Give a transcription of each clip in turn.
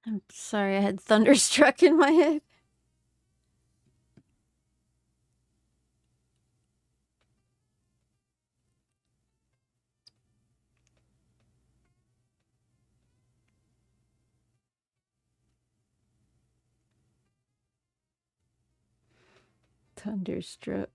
I'm sorry, I had thunderstruck in my head. Thunderstruck.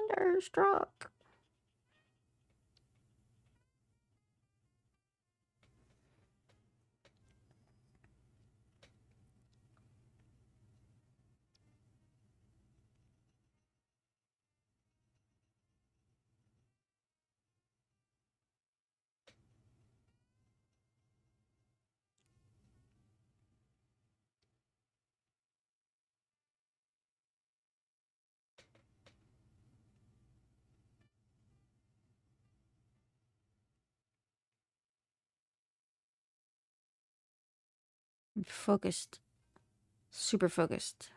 Thunderstruck. I'm focused. Super focused.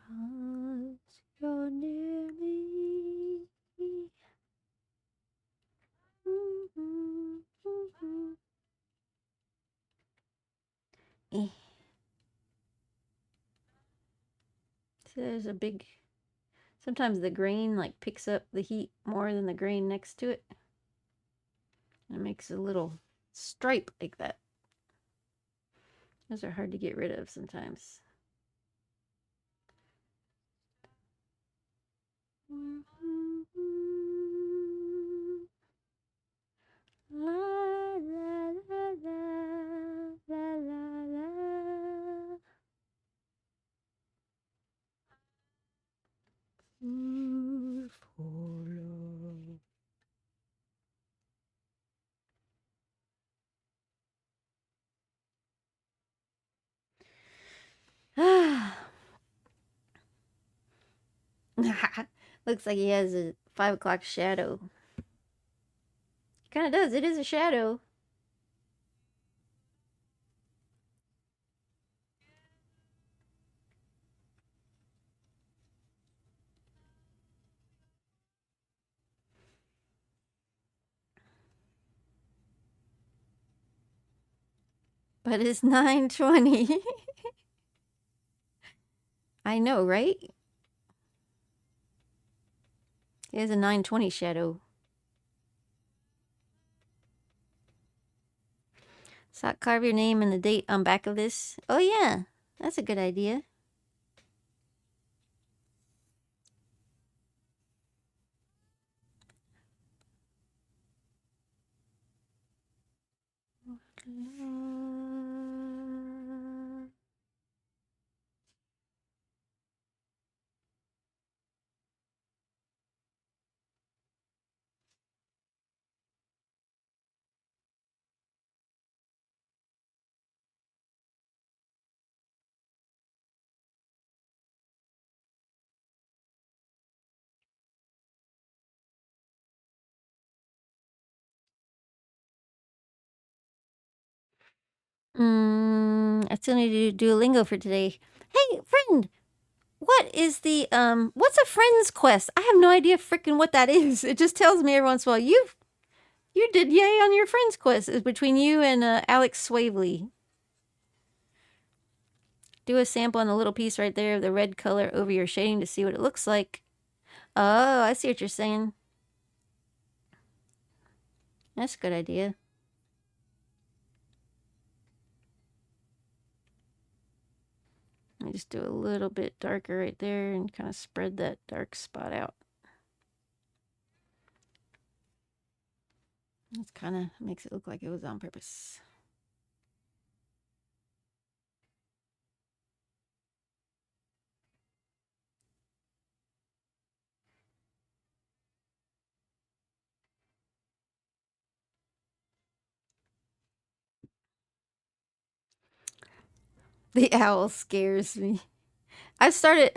Cause you're near me. Eh. See, there's a big... Sometimes the grain like picks up the heat more than the grain next to it. It makes a little stripe like that. Those are hard to get rid of sometimes. La, la, la, la, la, la, la. Food for love. Looks like he has a 5 o'clock shadow. Kind of does. It is a shadow. But it's 9:20. I know, right? It is a 9:20 shadow. So carve your name and the date on back of this. Oh yeah, that's a good idea. I still need to do Duolingo for today. Hey, friend, what is the what's a friend's quest? I have no idea freaking what that is. It just tells me every once in a while you did yay on your friend's quest. It's between you and Alex Swavely. Do a sample on the little piece right there of the red color over your shading to see what it looks like. Oh, I see what you're saying. That's a good idea. Let me just do a little bit darker right there and kind of spread that dark spot out. It kind of makes it look like it was on purpose. The owl scares me. I started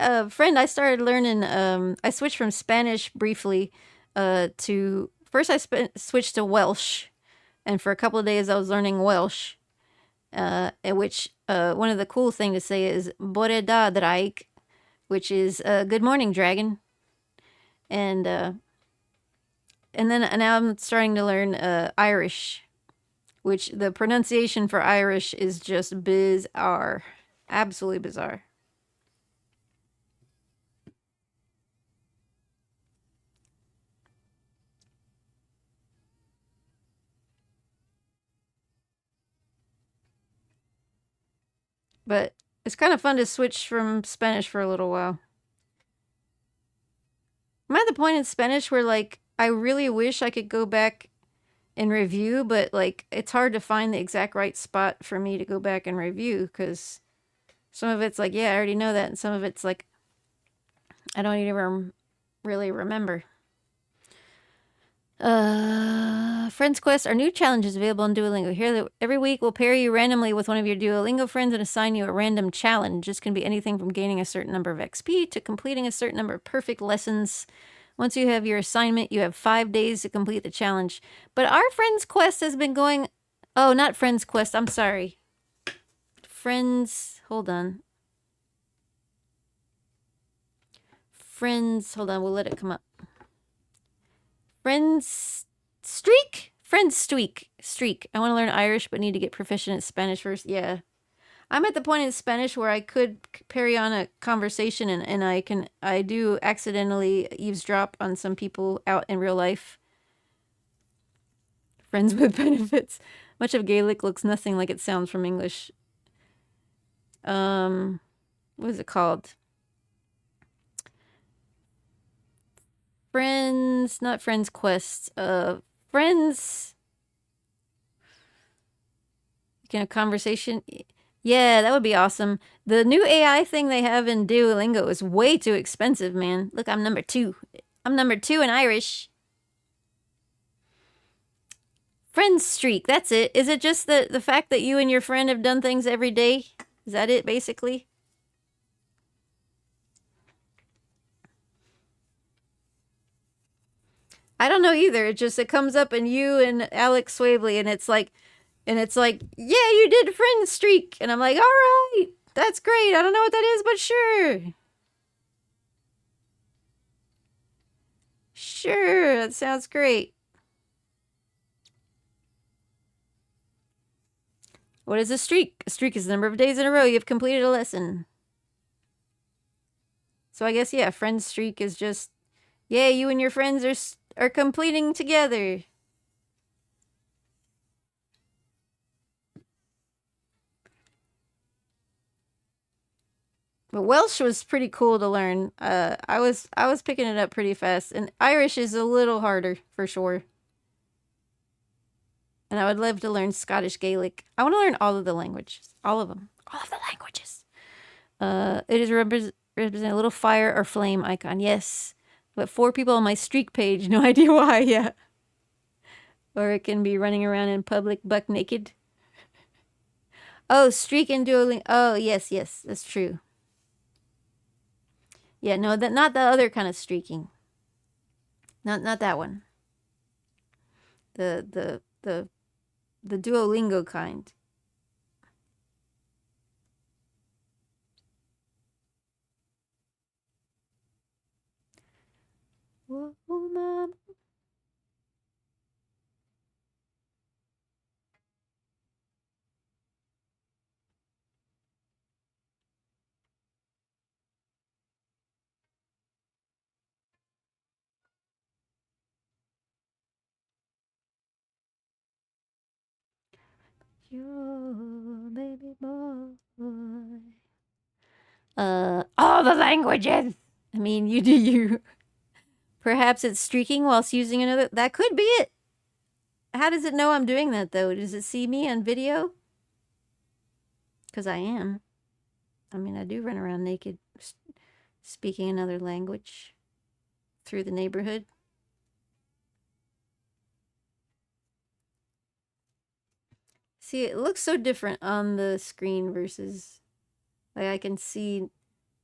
learning, I switched from Spanish briefly to, first switched to Welsh. And for a couple of days I was learning Welsh, in which one of the cool thing to say is Bore da Draig, which is good morning, dragon. And then now I'm starting to learn Irish, which the pronunciation for Irish is just bizarre. Absolutely bizarre. But it's kind of fun to switch from Spanish for a little while. I'm at the point in Spanish where, like, I really wish I could go back and review, but, like, it's hard to find the exact right spot for me to go back and review because some of it's like, yeah, I already know that, and some of it's like, I don't even really remember. Friends Quest, our new challenge is available on Duolingo. Here, every week we'll pair you randomly with one of your Duolingo friends and assign you a random challenge. This can be anything from gaining a certain number of XP to completing a certain number of perfect lessons. Once you have your assignment, you have 5 days to complete the challenge. But our Friends Quest has been going... Oh, not Friends Quest, I'm sorry. Friends... Hold on. Friends... Hold on, we'll let it come up. Friends Streak? Friends Streak. I want to learn Irish, but need to get proficient at Spanish first. Yeah. I'm at the point in Spanish where I could carry on a conversation and I do accidentally eavesdrop on some people out in real life. Friends with benefits. Much of Gaelic looks nothing like it sounds from English. What is it called? Friends, not Friends Quest. Friends. Can a conversation? Yeah, that would be awesome. The new AI thing they have in Duolingo is way too expensive, man. Look, I'm number 2. I'm number 2 in Irish. Friends streak, that's it. Is it just the fact that you and your friend have done things every day? Is that it, basically? I don't know either. It comes up in you and Alex Swavely, and it's like, yeah, you did friend streak, and I'm like, all right, that's great. I don't know what that is, but sure, sure, that sounds great. What is a streak? A streak is the number of days in a row you've completed a lesson. So I guess, yeah, friend streak is just, yeah, you and your friends are completing together. But Welsh was pretty cool to learn. I was picking it up pretty fast, and Irish is a little harder for sure. And I would love to learn Scottish Gaelic. I want to learn all of the languages, all of them, all of the languages. It is represent a little fire or flame icon. Yes, but 4 people on my streak page. No idea why. Yeah, or it can be running around in public buck naked. Oh, streak and Duolingo. Oh, yes, yes, that's true. Yeah, no, that not the other kind of streaking. Not that one. The Duolingo kind. Whoa, mom. Your baby boy. All the languages. I mean, you do you. Perhaps it's streaking whilst using another. That could be it. How does it know I'm doing that, though? Does it see me on video? Because I am. I mean, I do run around naked, speaking another language through the neighborhood. See, it looks so different on the screen versus Like I can see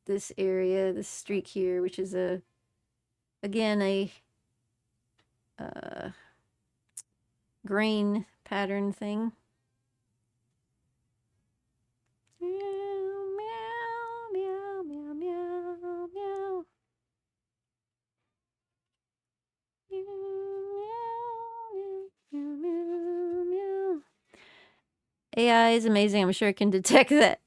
this area, this streak here, which is again a uh, grain pattern thing. Meow, meow, meow, meow, meow, meow. AI is amazing. I'm sure it can detect that.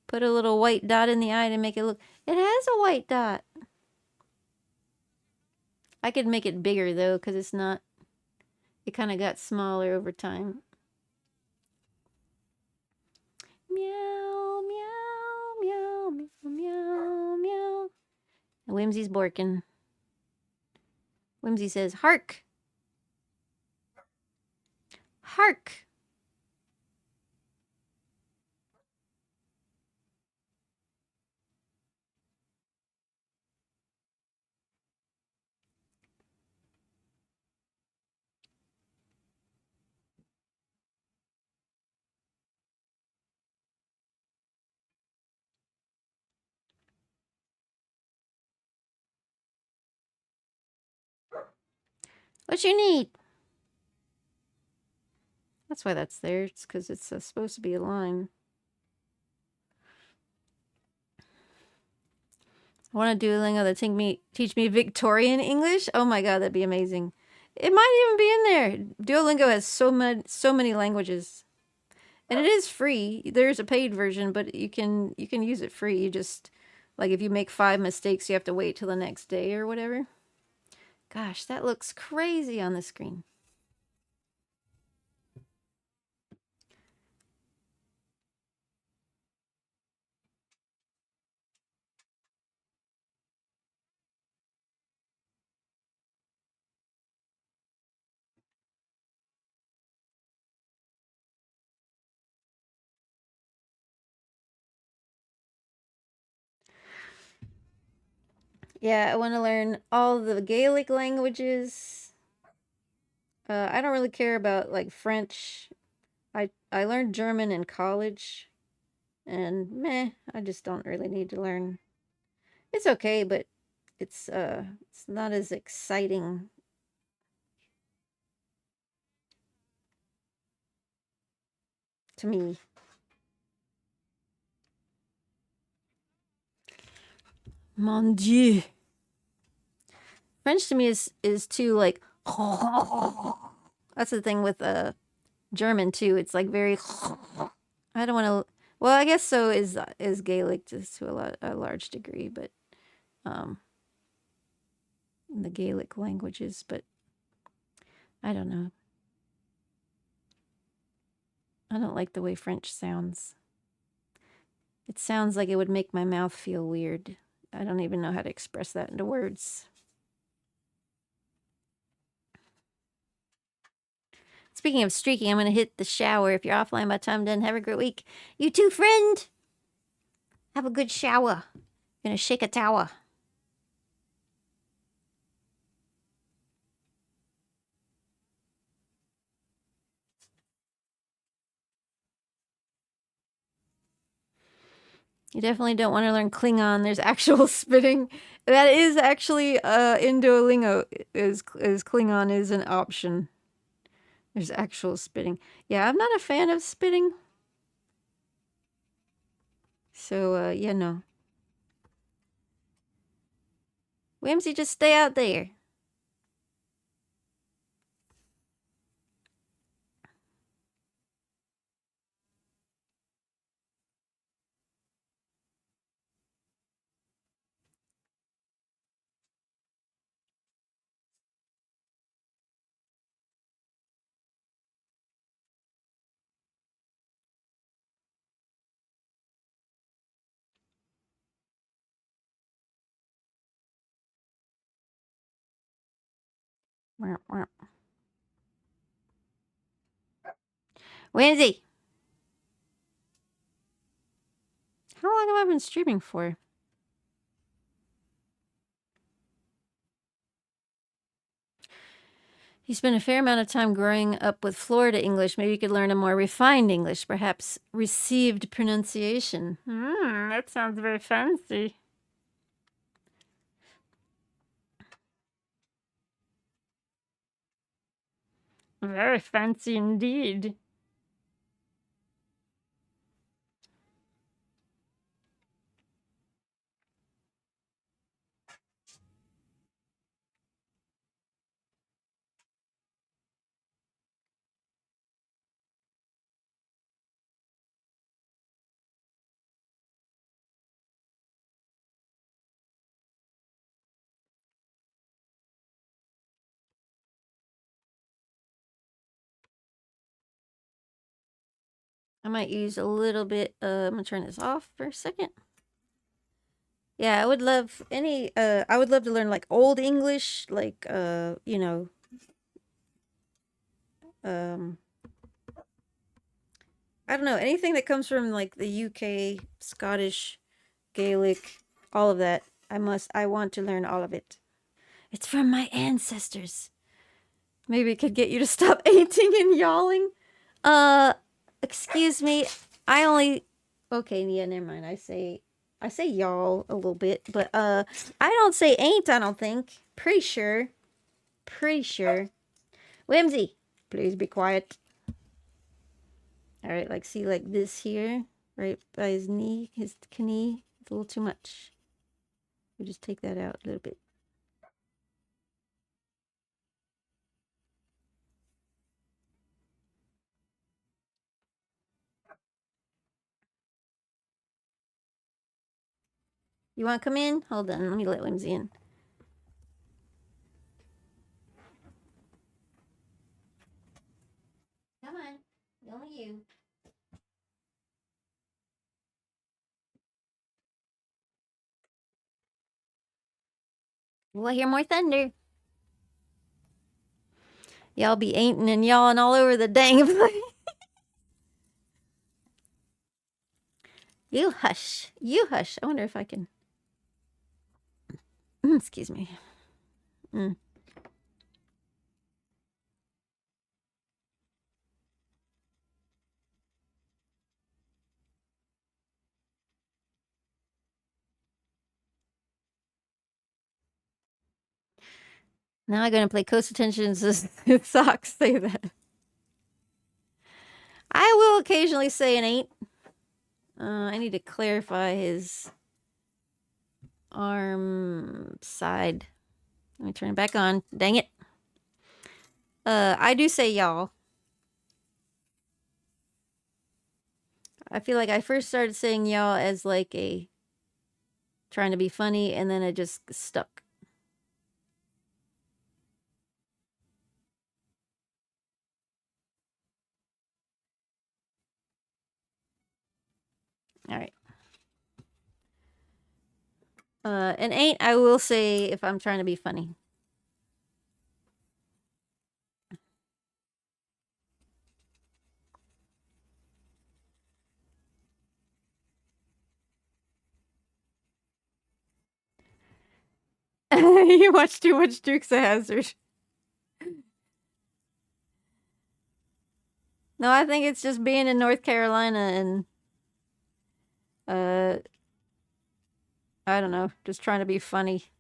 Put a little white dot in the eye to make it look. It has a white dot. I could make it bigger though, because it's not. It kind of got smaller over time. Meow, meow, meow, meow, meow, meow. And Whimsy's borking. Whimsy says, "Hark, hark." What you need? That's why that's there. It's because it's supposed to be a line. I want to Duolingo that teach me Victorian English. Oh my god, that'd be amazing. It might even be in there. Duolingo has so many languages, and it is free. There's a paid version, but you can use it free. You just like if you make 5 mistakes, you have to wait till the next day or whatever. Gosh, that looks crazy on the screen. Yeah, I want to learn all the Gaelic languages. I don't really care about like French. I learned German in college, and meh, I just don't really need to learn. It's okay, but it's not as exciting to me. Mon Dieu. French to me is too like that's the thing with German too. It's like very I don't want to well, I guess so is Gaelic just to a large degree, but um the Gaelic languages, but I don't know. I don't like the way French sounds. It sounds like it would make my mouth feel weird. I don't even know how to express that into words. Speaking of streaking, I'm going to hit the shower. If you're offline by the time I'm done, have a great week. You too, friend. Have a good shower. Gonna shake a tower. You definitely don't want to learn Klingon. There's actual spitting. That is actually in Duolingo is Klingon is an option. There's actual spitting. Yeah, I'm not a fan of spitting. So yeah, no. Whimsy, just stay out there. Whimsy, how long have I been streaming for? You spent a fair amount of time growing up with Florida English. Maybe you could learn a more refined English, perhaps received pronunciation. That sounds very fancy. Very fancy indeed. I might use a little bit. I'm gonna turn this off for a second. Yeah, I would love any. I would love to learn like old English, like you know, um, I don't know, anything that comes from like the UK, Scottish, Gaelic, all of that. I want to learn all of it. It's from my ancestors. Maybe it could get you to stop ainting and yawling. Uh, excuse me. I only. Okay, yeah, never mind. I say y'all a little bit, but I don't say ain't. I don't think. Pretty sure. Pretty sure. Whimsy, please be quiet. All right, like see, like this here, right by his knee, his knee. It's a little too much. We just take that out a little bit. You want to come in? Hold on, let me let Whimsy in. Come on, only you. We'll hear more thunder. Y'all be ainting and yawing all over the dang place. You hush. You hush. I wonder if I can. Excuse me. Mm. Now I'm going to play close attention to Socks say that. I will occasionally say an ain't. I need to clarify his arm side. Let me turn it back on. Dang it. I do say y'all. I feel like I first started saying y'all as like a trying to be funny, and then it just stuck. All right. And ain't I will say if I'm trying to be funny. You watch too much Dukes of Hazzard. No, I think it's just being in North Carolina and uh I don't know, just trying to be funny.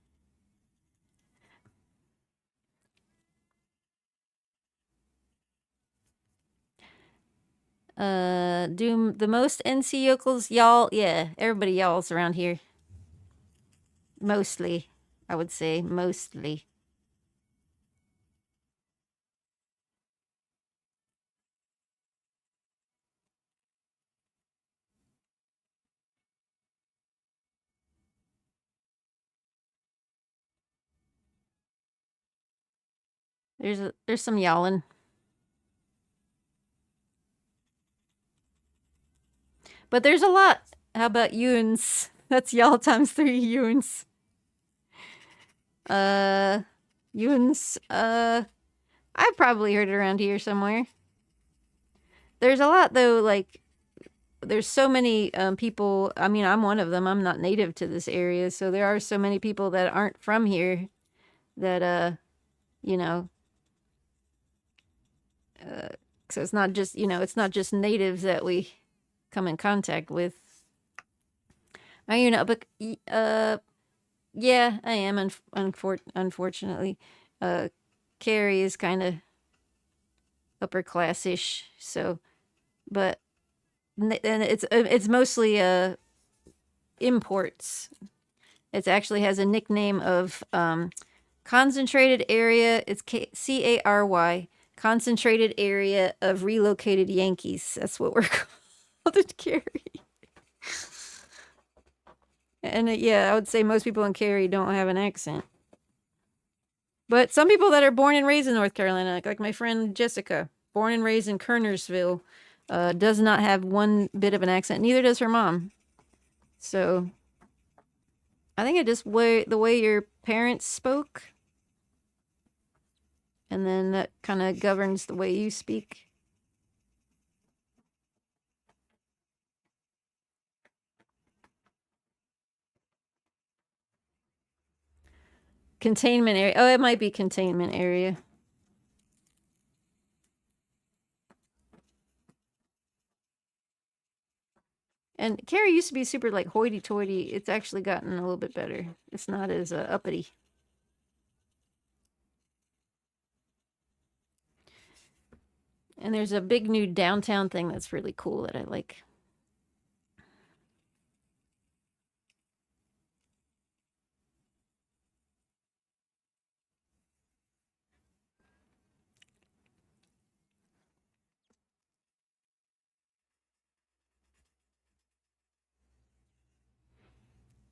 Do the most NC yokels y'all? Yeah, everybody y'alls around here. Mostly, I would say mostly. There's some yawling. But there's a lot. How about Yuns? That's y'all times 3 Yuns. Uh, Yuns. I've probably heard it around here somewhere. There's a lot though. Like, there's so many people. I mean, I'm one of them. I'm not native to this area, so there are so many people that aren't from here that you know, So it's not just, it's not just natives that we come in contact with. But yeah, I am. Unfortunately, uh, Carrie is kind of upper classish. So, but and it's mostly imports. It actually has a nickname of concentrated area. It's CARY, concentrated area of relocated Yankees. That's what we're called at Cary. And yeah, I would say most people in Cary don't have an accent. But some people that are born and raised in North Carolina, like my friend Jessica, born and raised in Kernersville, does not have one bit of an accent. Neither does her mom. So I think it just the way your parents spoke, and then that kind of governs the way you speak. Containment area. Oh, it might be containment area. And Carrie used to be super like hoity-toity. It's actually gotten a little bit better. It's not as uppity. And there's a big new downtown thing that's really cool that I like.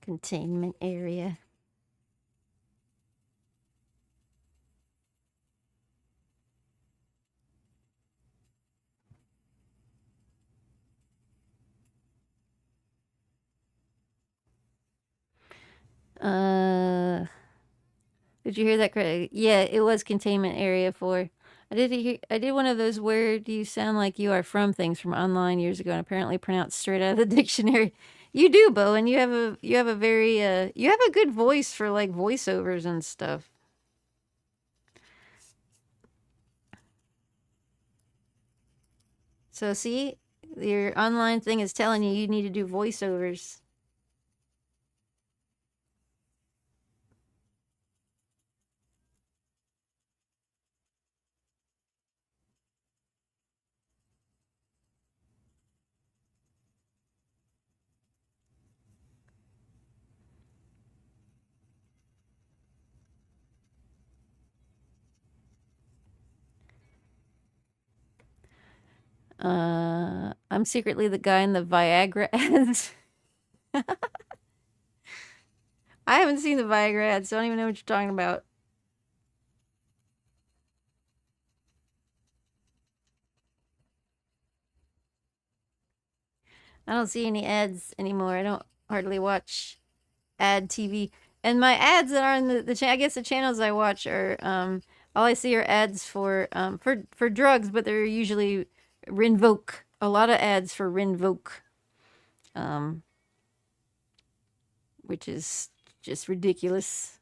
Containment area. Uh, did you hear that correct? Yeah, it was containment area for. I did one of those where do you sound like you are from things from online years ago, and apparently pronounced straight out of the dictionary. You do, Bo, and you have a very you have a good voice for like voiceovers and stuff. So see, your online thing is telling you need to do voiceovers. I'm secretly the guy in the Viagra ads. I haven't seen the Viagra ads, so I don't even know what you're talking about. I don't see any ads anymore. I don't hardly watch ad TV. And my ads that are in I guess the channels I watch are all I see are ads for drugs, but they're usually Rinvoq. A lot of ads for Rinvoq, um, which is just ridiculous.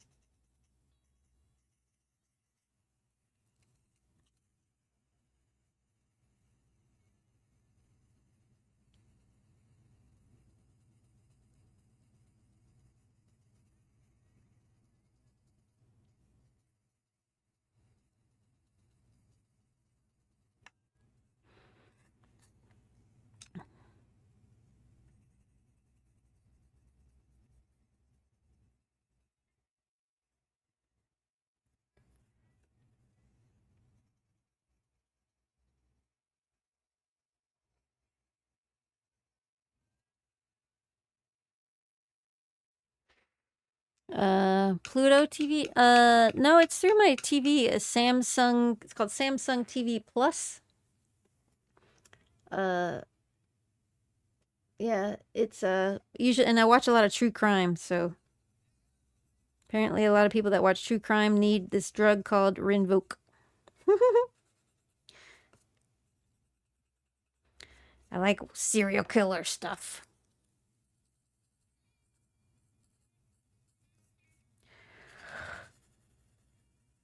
Pluto TV. No, it's through my TV. A Samsung. It's called Samsung TV Plus. Uh, yeah, it's usually, and I watch a lot of true crime. So apparently, a lot of people that watch true crime need this drug called Rinvoq. I like serial killer stuff.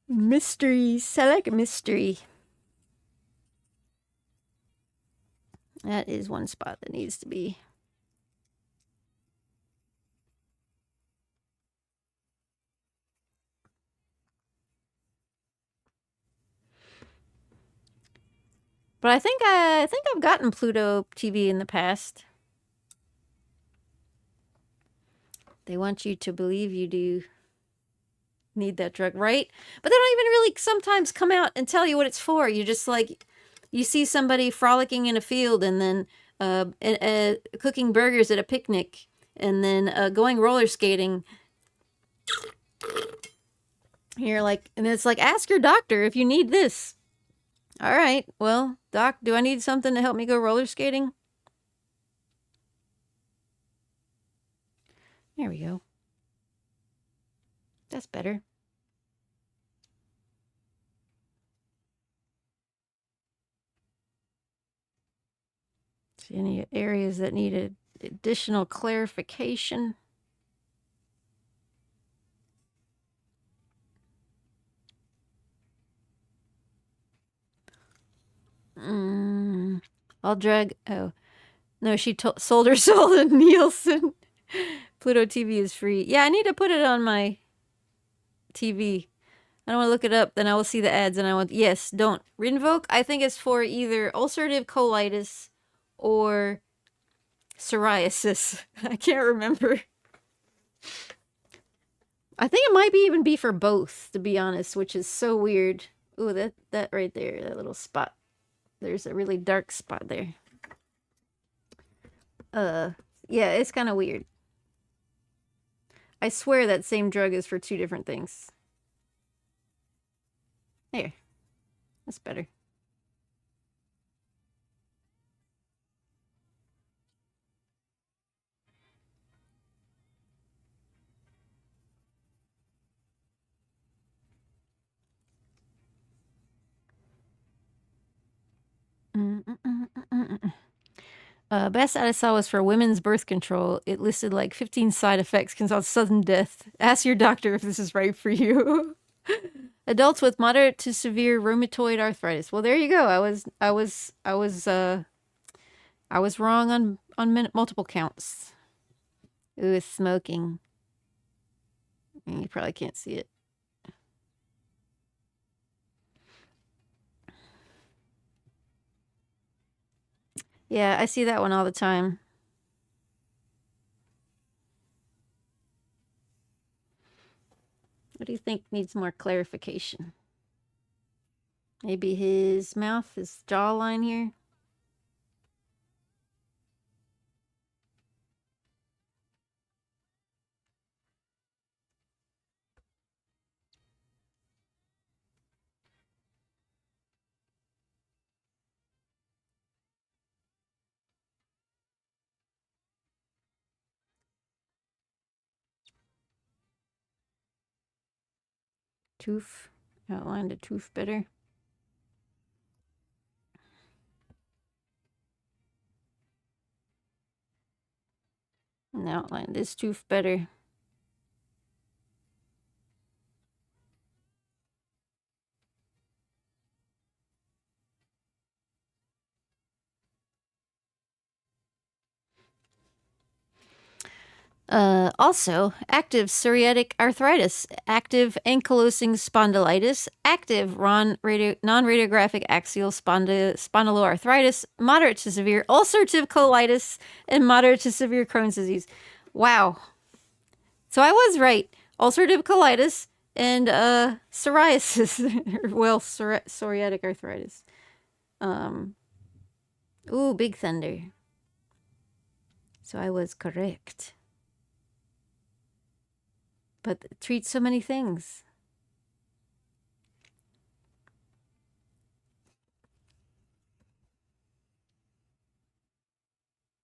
Mysteries. I like mystery. That is one spot that needs to be. But I think I've gotten Pluto TV in the past. They want you to believe you do need that drug, right? But they don't even really sometimes come out and tell you what it's for. You just like, you see somebody frolicking in a field and then cooking burgers at a picnic and then going roller skating. You're like, and it's like, ask your doctor if you need this. All right, well, doc, do I need something to help me go roller skating? There we go. That's better. See any areas that need additional clarification? I'll drag. Oh, no, she sold her soul to Nielsen. Pluto TV is free. Yeah, I need to put it on my TV. I don't want to look it up, then I will see the ads and I want, yes, don't. Rinvoq, I think it's for either ulcerative colitis or psoriasis. I can't remember. I think it might even be for both, to be honest, which is so weird. Ooh, that right there, that little spot. There's a really dark spot there. Yeah, it's kind of weird. I swear that same drug is for two different things. There. That's better. Best ad I saw was for women's birth control. It listed like 15 side effects can cause sudden death. Ask your doctor if this is right for you. Adults with moderate to severe rheumatoid arthritis. Well, there you go. I was wrong on multiple counts. Ooh, it's smoking. You probably can't see it. Yeah, I see that one all the time. What do you think needs more clarification? Maybe his mouth, his jawline here? Tooth. Outline the tooth better. And outline this tooth better. Also, active psoriatic arthritis, active ankylosing spondylitis, active non-radiographic axial spondyloarthritis, moderate to severe ulcerative colitis, and moderate to severe Crohn's disease. Wow. So I was right. Ulcerative colitis and psoriasis. Well, psoriatic arthritis. Ooh, big thunder. So I was correct. But it treats so many things.